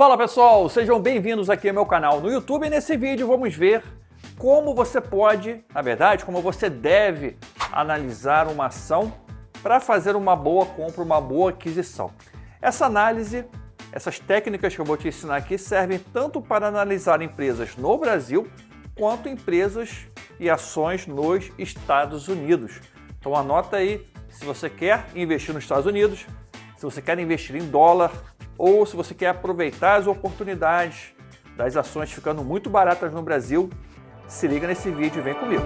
Fala pessoal, sejam bem-vindos aqui ao meu canal no YouTube e nesse vídeo vamos ver como você pode, na verdade, como você deve analisar uma ação para fazer uma boa compra, uma boa aquisição. Essa análise, essas técnicas que eu vou te ensinar aqui servem tanto para analisar empresas no Brasil quanto empresas e ações nos Estados Unidos. Então anota aí, se você quer investir nos Estados Unidos, se você quer investir em dólar, ou se você quer aproveitar as oportunidades das ações ficando muito baratas no Brasil, se liga nesse vídeo e vem comigo.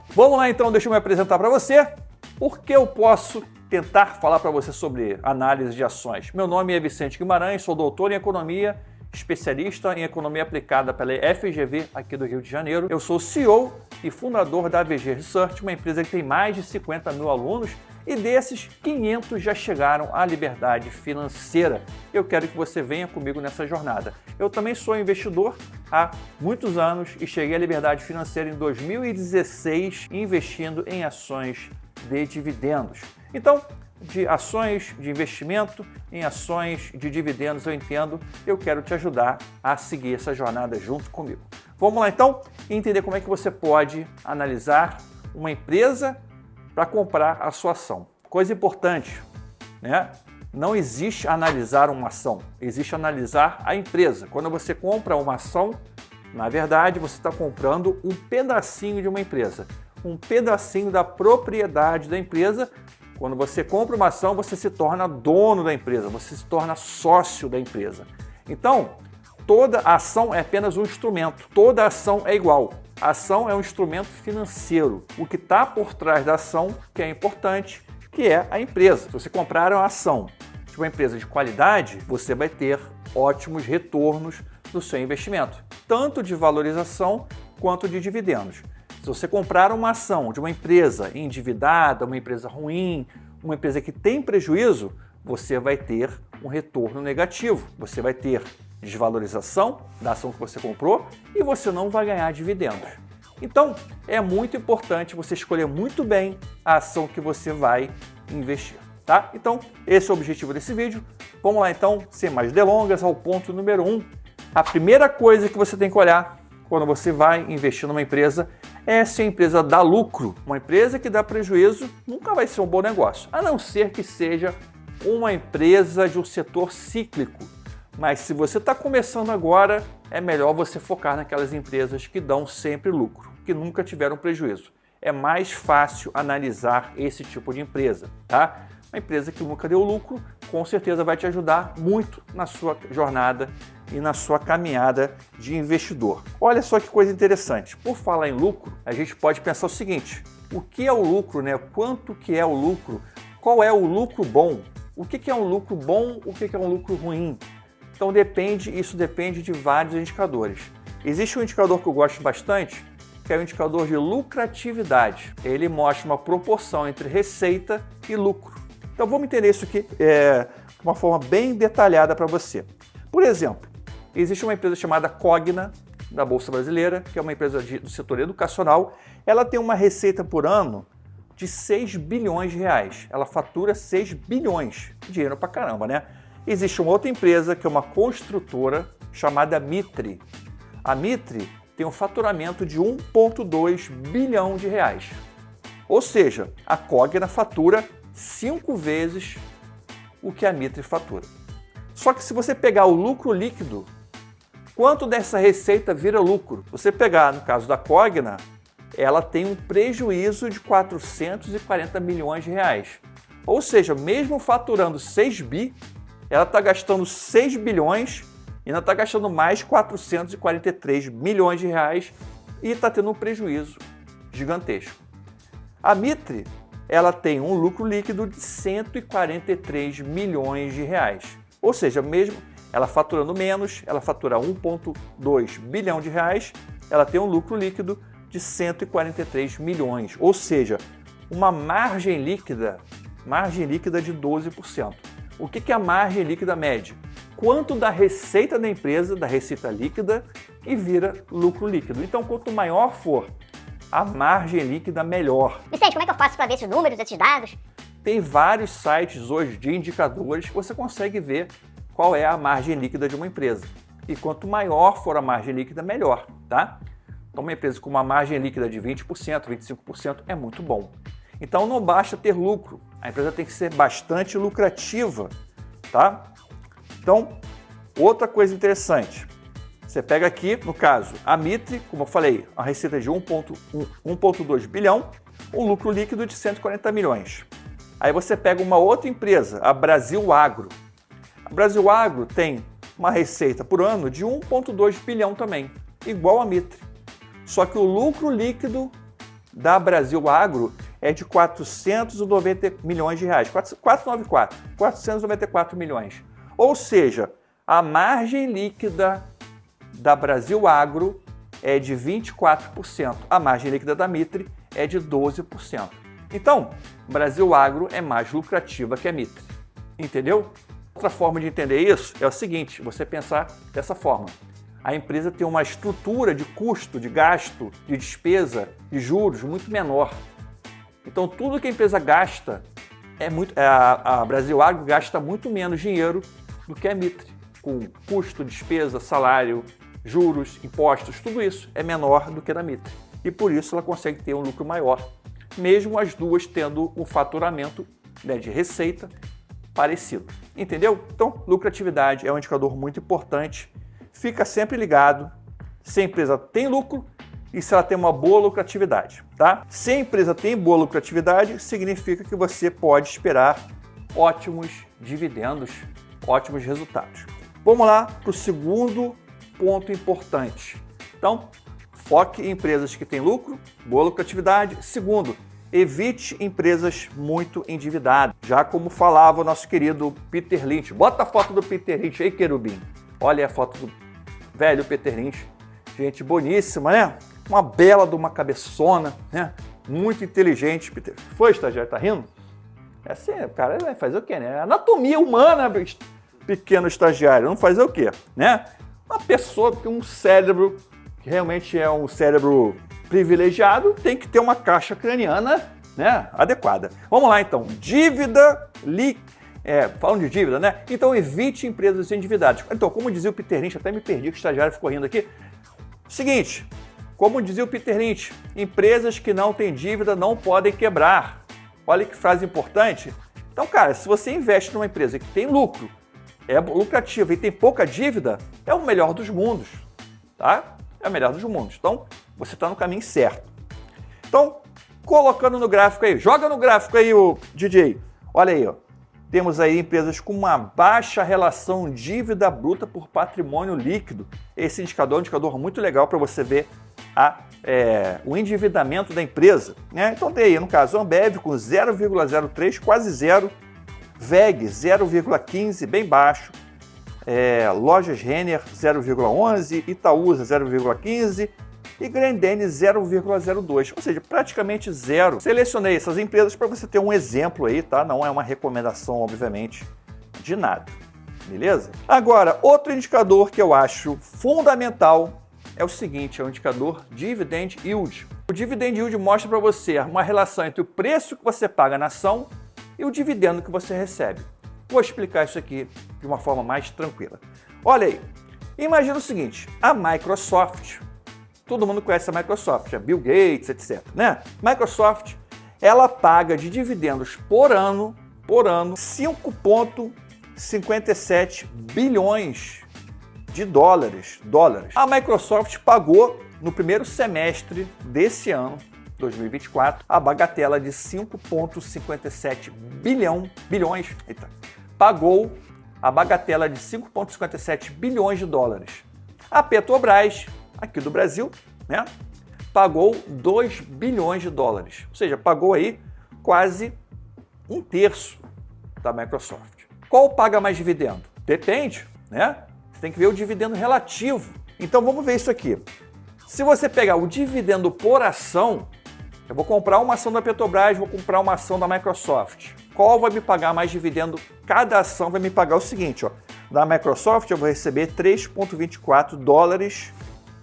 Vamos lá então, deixa eu me apresentar para você. Por que eu posso tentar falar para você sobre análise de ações? Meu nome é Vicente Guimarães, sou doutor em economia, especialista em economia aplicada pela FGV aqui do Rio de Janeiro. Eu sou CEO e fundador da AVG Research, uma empresa que tem mais de 50 mil alunos e desses 500 já chegaram à liberdade financeira. Eu quero que você venha comigo nessa jornada. Eu também sou investidor há muitos anos e cheguei à liberdade financeira em 2016 investindo em ações de dividendos. Então, de ações de investimento em ações de dividendos eu quero te ajudar a seguir essa jornada junto comigo. Vamos lá então entender como é que você pode analisar uma empresa para comprar a sua ação. Coisa importante, né? Não existe analisar uma ação, existe analisar a empresa. Quando você compra uma ação, na verdade você está comprando um pedacinho de uma empresa, um pedacinho da propriedade da empresa. Quando você compra uma ação, você se torna dono da empresa, você se torna sócio da empresa. Então, toda ação é apenas um instrumento, toda ação é igual. A ação é um instrumento financeiro. O que está por trás da ação, que é importante, que é a empresa. Se você comprar uma ação de uma empresa de qualidade, você vai ter ótimos retornos do seu investimento, tanto de valorização quanto de dividendos. Se você comprar uma ação de uma empresa endividada, uma empresa ruim, uma empresa que tem prejuízo, você vai ter um retorno negativo. Você vai ter desvalorização da ação que você comprou e você não vai ganhar dividendos. Então, é muito importante você escolher muito bem a ação que você vai investir, tá? Então, esse é o objetivo desse vídeo. Vamos lá então, sem mais delongas, ao ponto número 1. A primeira coisa que você tem que olhar quando você vai investir numa empresa é se a empresa dá lucro. Uma empresa que dá prejuízo nunca vai ser um bom negócio, a não ser que seja uma empresa de um setor cíclico. Mas se você está começando agora, é melhor você focar naquelas empresas que dão sempre lucro, que nunca tiveram prejuízo. É mais fácil analisar esse tipo de empresa, tá? Uma empresa que nunca deu lucro, com certeza vai te ajudar muito na sua jornada e na sua caminhada de investidor. Olha só que coisa interessante. Por falar em lucro, a gente pode pensar o seguinte: o que é o lucro, né? Quanto que é o lucro? Qual é o lucro bom? O que é um lucro bom? O que é um lucro ruim? Então isso depende de vários indicadores. Existe um indicador que eu gosto bastante, que é o indicador de lucratividade. Ele mostra uma proporção entre receita e lucro. Então vamos entender isso aqui de uma forma bem detalhada para você. Por exemplo, existe uma empresa chamada Cogna, da Bolsa Brasileira, que é uma empresa do setor educacional. Ela tem uma receita por ano de 6 bilhões de reais. Ela fatura 6 bilhões. Dinheiro pra caramba, né? Existe uma outra empresa que é uma construtora chamada Mitre. A Mitre tem um faturamento de 1,2 bilhão de reais. Ou seja, a Cogna fatura 5 vezes o que a Mitre fatura. Só que se você pegar o lucro líquido, quanto dessa receita vira lucro? Você pegar, no caso da Cogna, ela tem um prejuízo de 440 milhões de reais. Ou seja, mesmo faturando 6 bi, ela está gastando 6 bilhões e ainda está gastando mais 443 milhões de reais e está tendo um prejuízo gigantesco. A Mitre, ela tem um lucro líquido de 143 milhões de reais. Ou seja, mesmo ela faturando menos, ela fatura 1,2 bilhão de reais, ela tem um lucro líquido de 143 milhões. Ou seja, uma margem líquida de 12%. O que é a margem líquida média? Quanto da receita da empresa, da receita líquida, que vira lucro líquido. Então, quanto maior for a margem líquida, melhor. Vicente, como é que eu faço para ver esses números, esses dados? Tem vários sites hoje de indicadores que você consegue ver qual é a margem líquida de uma empresa. E quanto maior for a margem líquida, melhor, tá? Então, uma empresa com uma margem líquida de 20%, 25% é muito bom. Então, não basta ter lucro, a empresa tem que ser bastante lucrativa, tá? Então, outra coisa interessante, você pega aqui, no caso, a Mitre, como eu falei, a receita de 1,2 bilhão, um lucro líquido de 140 milhões. Aí você pega uma outra empresa, a Brasil Agro. A Brasil Agro tem uma receita por ano de 1,2 bilhão também, igual a Mitre. Só que o lucro líquido da Brasil Agro é de 490 milhões de reais, 494 milhões. Ou seja, a margem líquida da Brasil Agro é de 24%, a margem líquida da Mitre é de 12%. Então, Brasil Agro é mais lucrativa que a Mitre, entendeu? Outra forma de entender isso é o seguinte, você pensar dessa forma. A empresa tem uma estrutura de custo, de gasto, de despesa, de juros muito menor. Então, tudo que a empresa gasta, a Brasil Agro gasta muito menos dinheiro do que a Mitre, com custo, despesa, salário, juros, impostos, tudo isso é menor do que a da Mitre. E por isso ela consegue ter um lucro maior, mesmo as duas tendo um faturamento, né, de receita parecido. Entendeu? Então, lucratividade é um indicador muito importante. Fica sempre ligado se a empresa tem lucro e se ela tem uma boa lucratividade, tá? Se a empresa tem boa lucratividade, significa que você pode esperar ótimos dividendos, ótimos resultados. Vamos lá para o segundo ponto importante. Então, foque em empresas que têm lucro, boa lucratividade. Segundo, evite empresas muito endividadas. Já como falava o nosso querido Peter Lynch. Bota a foto do Peter Lynch aí, querubim. Olha a foto do velho Peter Lynch. Gente boníssima, né? Uma bela de uma cabeçona, né? Muito inteligente, Peter. Foi, estagiário? Tá rindo? É assim, o cara vai fazer o quê, né? Anatomia humana, pequeno estagiário. Não fazer o quê, né? Uma pessoa que tem um cérebro, que realmente é um cérebro privilegiado, tem que ter uma caixa craniana, né, adequada. Vamos lá, então. Dívida falando de dívida, né? Então, evite empresas endividadas. Então, como dizia o Peter Lynch, até me perdi que o estagiário ficou rindo aqui. Seguinte, como dizia o Peter Lynch, empresas que não têm dívida não podem quebrar. Olha que frase importante. Então, cara, se você investe numa empresa que tem lucro, é lucrativa e tem pouca dívida, é o melhor dos mundos, tá? É o melhor dos mundos. Então, você está no caminho certo. Então, colocando no gráfico aí, joga no gráfico aí o DJ. Olha aí, ó. Temos aí empresas com uma baixa relação dívida bruta por patrimônio líquido. Esse indicador é um indicador muito legal para você ver o endividamento da empresa, né? Então tem aí, no caso, Ambev com 0,03, quase zero. VEG 0,15, bem baixo. Lojas Renner 0,11, Itaúsa 0,15 e Grendene 0,02, ou seja, praticamente zero. Selecionei essas empresas para você ter um exemplo aí, tá? Não é uma recomendação, obviamente, de nada, beleza? Agora, outro indicador que eu acho fundamental é o seguinte, é o indicador Dividend Yield. O Dividend Yield mostra para você uma relação entre o preço que você paga na ação e o dividendo que você recebe. Vou explicar isso aqui de uma forma mais tranquila. Olha aí, imagina o seguinte, a Microsoft, todo mundo conhece a Microsoft, a Bill Gates, etc, né? Microsoft, ela paga de dividendos por ano 5,57 bilhões de dólares. A Microsoft pagou no primeiro semestre desse ano, 2024, a bagatela de 5,57 bilhões. Pagou a bagatela de 5,57 bilhões de dólares. A Petrobras, aqui do Brasil, né, pagou 2 bilhões de dólares. Ou seja, pagou aí quase um terço da Microsoft. Qual paga mais dividendo? Depende, né? Você tem que ver o dividendo relativo. Então vamos ver isso aqui. Se você pegar o dividendo por ação, eu vou comprar uma ação da Petrobras, vou comprar uma ação da Microsoft. Qual vai me pagar mais dividendo? Cada ação vai me pagar o seguinte, ó. Da Microsoft eu vou receber 3,24 dólares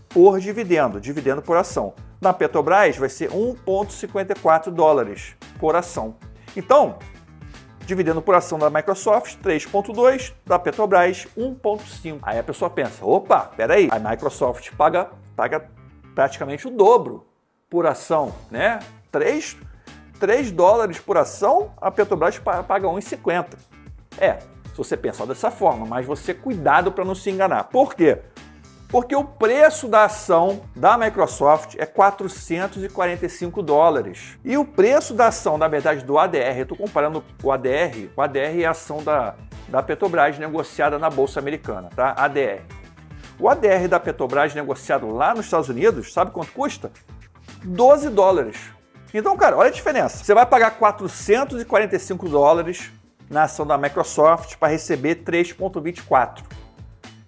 por dividendo por ação. Na Petrobras vai ser 1,54 dólares por ação. Então, Dividendo por ação da Microsoft, 3,2, da Petrobras, 1,5. Aí a pessoa pensa, opa, peraí, a Microsoft paga praticamente o dobro por ação, né? 3 dólares por ação, a Petrobras paga 1,50. Se você pensar dessa forma, mas você cuidado para não se enganar. Por quê? Porque o preço da ação da Microsoft é 445 dólares. E o preço da ação, na verdade, do ADR, eu estou comparando o ADR é a ação da Petrobras negociada na Bolsa Americana, tá? ADR. O ADR da Petrobras negociado lá nos Estados Unidos, sabe quanto custa? 12 dólares. Então, cara, olha a diferença. Você vai pagar 445 dólares na ação da Microsoft para receber 3,24.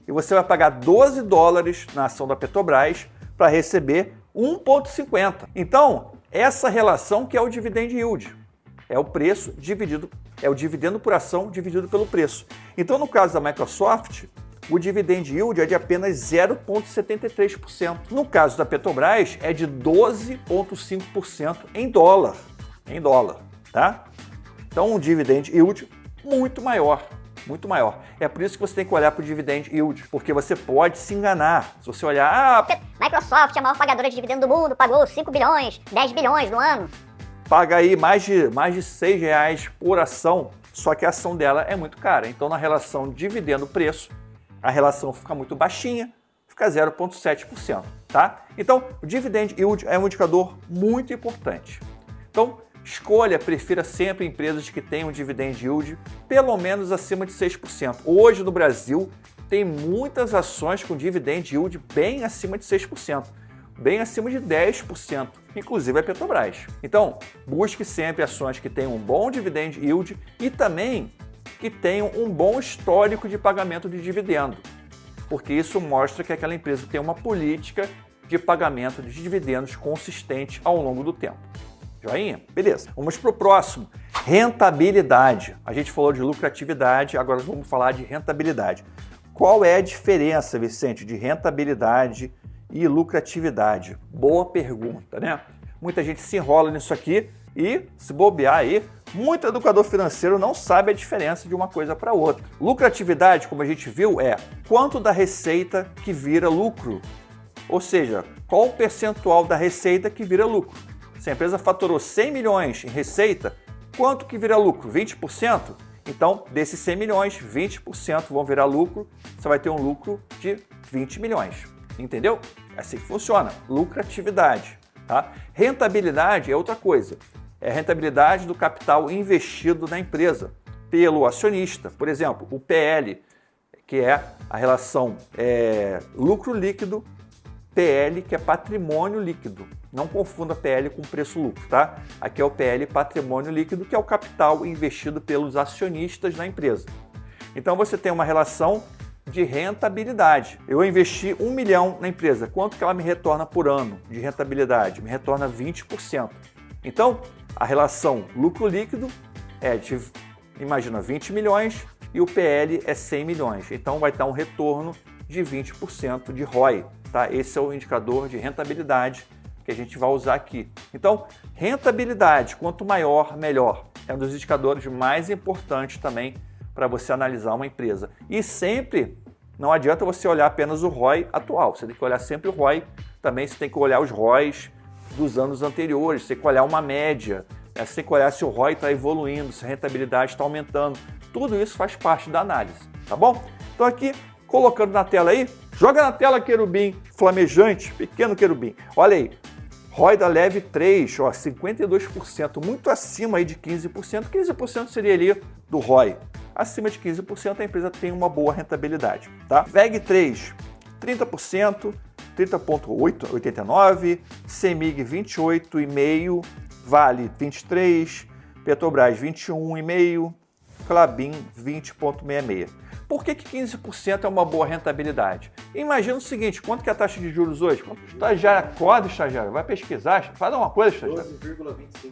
E você vai pagar 12 dólares na ação da Petrobras para receber 1,50. Então, essa relação que é o dividend yield. É o preço dividido, é o dividendo por ação dividido pelo preço. Então, no caso da Microsoft, o dividend yield é de apenas 0,73%. No caso da Petrobras, é de 12,5% em dólar. Em dólar, tá? Então, um dividend yield muito maior. Muito maior. É por isso que você tem que olhar para o dividend yield, porque você pode se enganar. Se você olhar, Microsoft é a maior pagadora de dividendo do mundo, pagou 5 bilhões, 10 bilhões no ano. Paga aí mais de R$6 por ação, só que a ação dela é muito cara. Então, na relação dividendo-preço, a relação fica muito baixinha, fica 0,7%, tá? Então, o dividend yield é um indicador muito importante. Então, prefira sempre empresas que tenham dividend yield pelo menos acima de 6%. Hoje no Brasil tem muitas ações com dividend yield bem acima de 6%, bem acima de 10%, inclusive a Petrobras. Então, busque sempre ações que tenham um bom dividend yield e também que tenham um bom histórico de pagamento de dividendo, porque isso mostra que aquela empresa tem uma política de pagamento de dividendos consistente ao longo do tempo. Joinha? Beleza. Vamos para o próximo. Rentabilidade. A gente falou de lucratividade, agora vamos falar de rentabilidade. Qual é a diferença, Vicente, de rentabilidade e lucratividade? Boa pergunta, né? Muita gente se enrola nisso aqui e, se bobear aí, muito educador financeiro não sabe a diferença de uma coisa para outra. Lucratividade, como a gente viu, é quanto da receita que vira lucro. Ou seja, qual o percentual da receita que vira lucro. Se a empresa faturou 100 milhões em receita, quanto que vira lucro? 20%? Então, desses 100 milhões, 20% vão virar lucro, você vai ter um lucro de 20 milhões. Entendeu? É assim que funciona. Lucratividade. Tá? Rentabilidade é outra coisa. É a rentabilidade do capital investido na empresa pelo acionista. Por exemplo, o PL, que é a relação lucro líquido, PL, que é patrimônio líquido. Não confunda PL com preço-lucro, tá? Aqui é o PL patrimônio líquido, que é o capital investido pelos acionistas na empresa. Então você tem uma relação de rentabilidade. Eu investi 1 milhão na empresa. Quanto que ela me retorna por ano de rentabilidade? Me retorna 20%. Então, a relação lucro líquido é de, imagina, 20 milhões e o PL é 100 milhões. Então vai dar um retorno de 20% de ROI. Tá? Esse é o indicador de rentabilidade que a gente vai usar aqui. Então, rentabilidade, quanto maior, melhor. É um dos indicadores mais importantes também para você analisar uma empresa. E sempre, não adianta você olhar apenas o ROI atual, você tem que olhar sempre o ROI, também você tem que olhar os ROIs dos anos anteriores, você tem que olhar uma média, né? Você tem que olhar se o ROI está evoluindo, se a rentabilidade está aumentando. Tudo isso faz parte da análise, tá bom? Então aqui, colocando na tela aí, joga na tela querubim flamejante, pequeno querubim. Olha aí, ROI da Leve 3, ó, 52%, muito acima aí de 15%. 15% seria ali do ROI. Acima de 15% a empresa tem uma boa rentabilidade, tá? VEG 3, 30%, 30,89%, CEMIG 28,5%, Vale 23%, Petrobras 21,5%, Klabin 20,66%. Por que 15% é uma boa rentabilidade? Imagina o seguinte, quanto que é a taxa de juros hoje? Quanto o estagiário acorda, estagiário? Vai pesquisar, faz uma coisa, estagiário.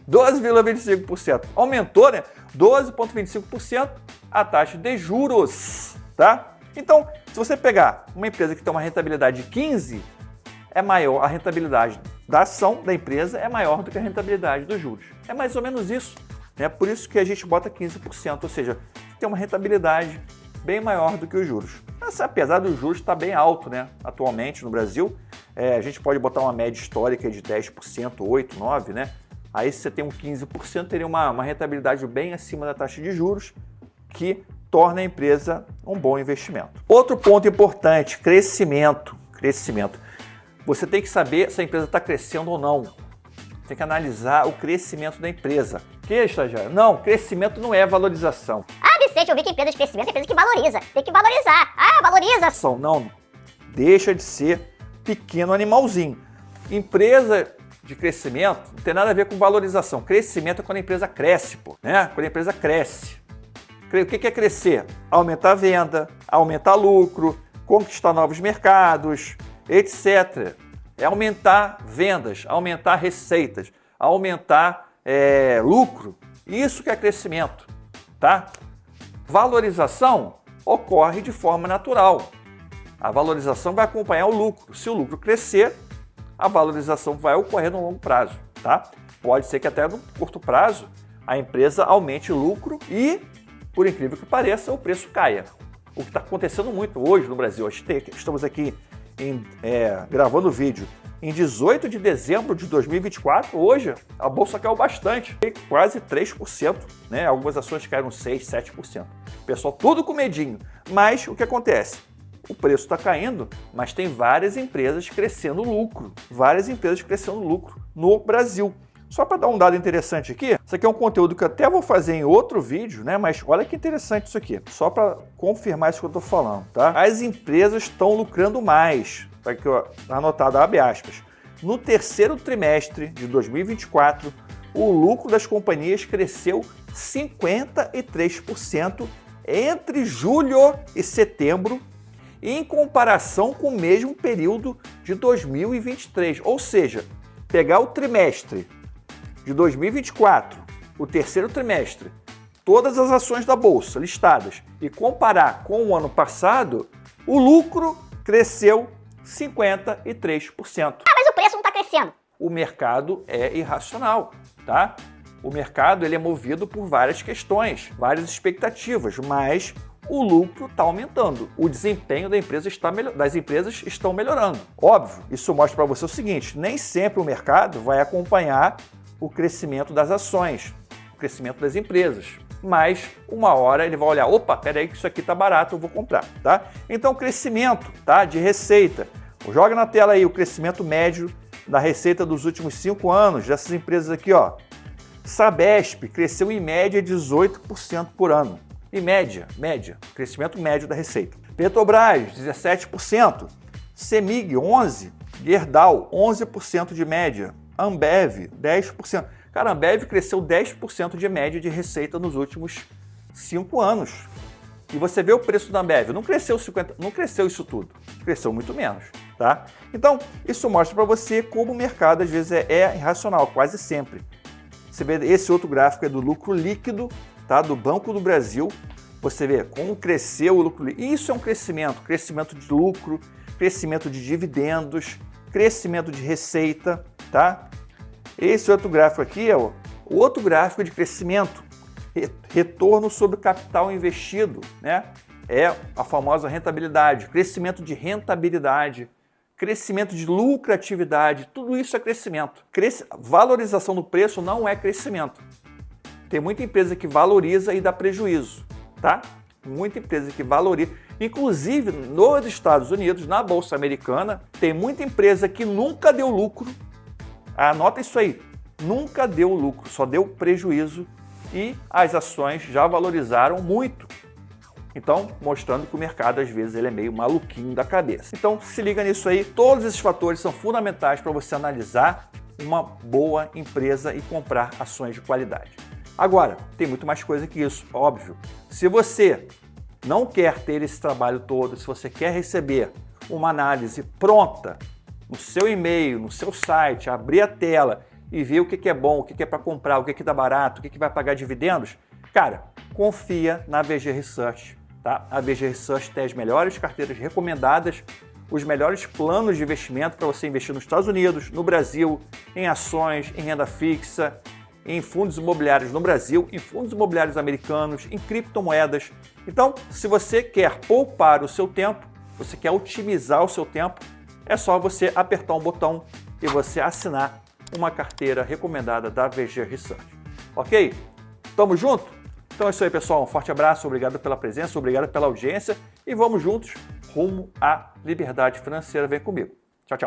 12,25%. 12,25%. Aumentou, né? 12,25% a taxa de juros, tá? Então, se você pegar uma empresa que tem uma rentabilidade de 15%, é maior, a rentabilidade da ação da empresa é maior do que a rentabilidade dos juros. É mais ou menos isso. né? Por isso que a gente bota 15%, ou seja, tem uma rentabilidade bem maior do que os juros. Mas, apesar dos juros estar bem alto, né? Atualmente no Brasil, a gente pode botar uma média histórica de 10%, 8%, 9%, né? Aí se você tem um 15%, teria uma rentabilidade bem acima da taxa de juros, que torna a empresa um bom investimento. Outro ponto importante, crescimento. Você tem que saber se a empresa está crescendo ou não. Tem que analisar o crescimento da empresa. Que, estagiário? Não, crescimento não é valorização. Ah, Vicente, eu vi que empresa de crescimento é empresa que valoriza. Tem que valorizar. Ah, valoriza. Não, deixa de ser pequeno animalzinho. Empresa de crescimento não tem nada a ver com valorização. Crescimento é quando a empresa cresce, pô, né? Quando a empresa cresce. O que é crescer? Aumentar a venda, aumentar lucro, conquistar novos mercados, etc. É aumentar vendas, aumentar receitas, aumentar lucro. Isso que é crescimento, tá? Valorização ocorre de forma natural. A valorização vai acompanhar o lucro. Se o lucro crescer, a valorização vai ocorrer no longo prazo, tá? Pode ser que até no curto prazo a empresa aumente o lucro e, por incrível que pareça, o preço caia. O que está acontecendo muito hoje no Brasil. Estamos aqui gravando o vídeo em 18 de dezembro de 2024. Hoje a bolsa caiu bastante, quase 3%, né? Algumas ações caíram 6%, 7%. Pessoal, tudo com medinho. Mas o que acontece? O preço está caindo, mas tem várias empresas crescendo lucro. No Brasil. Só para dar um dado interessante aqui, isso aqui é um conteúdo que eu até vou fazer em outro vídeo, né? Mas olha que interessante isso aqui, só para confirmar isso que eu estou falando, tá? As empresas estão lucrando mais, tá aqui ó, anotado, abre aspas. No terceiro trimestre de 2024, o lucro das companhias cresceu 53% entre julho e setembro, em comparação com o mesmo período de 2023. Ou seja, pegar o trimestre de 2024, o terceiro trimestre, todas as ações da bolsa listadas e comparar com o ano passado, o lucro cresceu 53%. Ah, mas o preço não está crescendo. O mercado é irracional, tá? O mercado ele é movido por várias questões, várias expectativas, mas o lucro está aumentando, o desempenho das empresas estão melhorando. Óbvio, isso mostra para você o seguinte, nem sempre o mercado vai acompanhar o crescimento das ações, o crescimento das empresas. Mas uma hora ele vai olhar, opa, peraí que isso aqui está barato, eu vou comprar, tá? Então, crescimento, tá, de receita. Joga na tela aí o crescimento médio da receita dos últimos 5 anos dessas empresas aqui, ó. Sabesp cresceu em média 18% por ano. Em média, crescimento médio da receita. Petrobras, 17%. Semig, 11%. Gerdau, 11% de média. Ambev, 10%. Cara, a Ambev cresceu 10% de média de receita nos últimos 5 anos. E você vê o preço da Ambev, não cresceu isso tudo, cresceu muito menos, tá? Então, isso mostra para você como o mercado às vezes é irracional, quase sempre. Você vê esse outro gráfico é do lucro líquido, tá? Do Banco do Brasil. Você vê como cresceu o lucro líquido. Isso é um crescimento de lucro, crescimento de dividendos, crescimento de receita, tá? Esse outro gráfico aqui é o outro gráfico de crescimento, retorno sobre o capital investido, né? É a famosa rentabilidade, crescimento de rentabilidade, crescimento de lucratividade, tudo isso é crescimento. Valorização do preço não é crescimento. Tem muita empresa que valoriza e dá prejuízo, tá? Muita empresa que valoriza. Inclusive, nos Estados Unidos, na Bolsa Americana, tem muita empresa que nunca deu lucro. Anota isso aí, nunca deu lucro, só deu prejuízo e as ações já valorizaram muito. Então, mostrando que o mercado, às vezes, ele é meio maluquinho da cabeça. Então, se liga nisso aí, todos esses fatores são fundamentais para você analisar uma boa empresa e comprar ações de qualidade. Agora, tem muito mais coisa que isso, óbvio. Se você não quer ter esse trabalho todo, se você quer receber uma análise pronta, no seu e-mail, no seu site, abrir a tela e ver o que é bom, o que é para comprar, o que está barato, o que vai pagar dividendos, cara, confia na VG Research, tá? A VG Research tem as melhores carteiras recomendadas, os melhores planos de investimento para você investir nos Estados Unidos, no Brasil, em ações, em renda fixa, em fundos imobiliários no Brasil, em fundos imobiliários americanos, em criptomoedas. Então, se você quer poupar o seu tempo, você quer otimizar o seu tempo, é só você apertar um botão e você assinar uma carteira recomendada da VG Research. Ok? Tamo junto? Então é isso aí, pessoal. Um forte abraço, obrigado pela presença, obrigado pela audiência e vamos juntos rumo à liberdade financeira. Vem comigo. Tchau, tchau.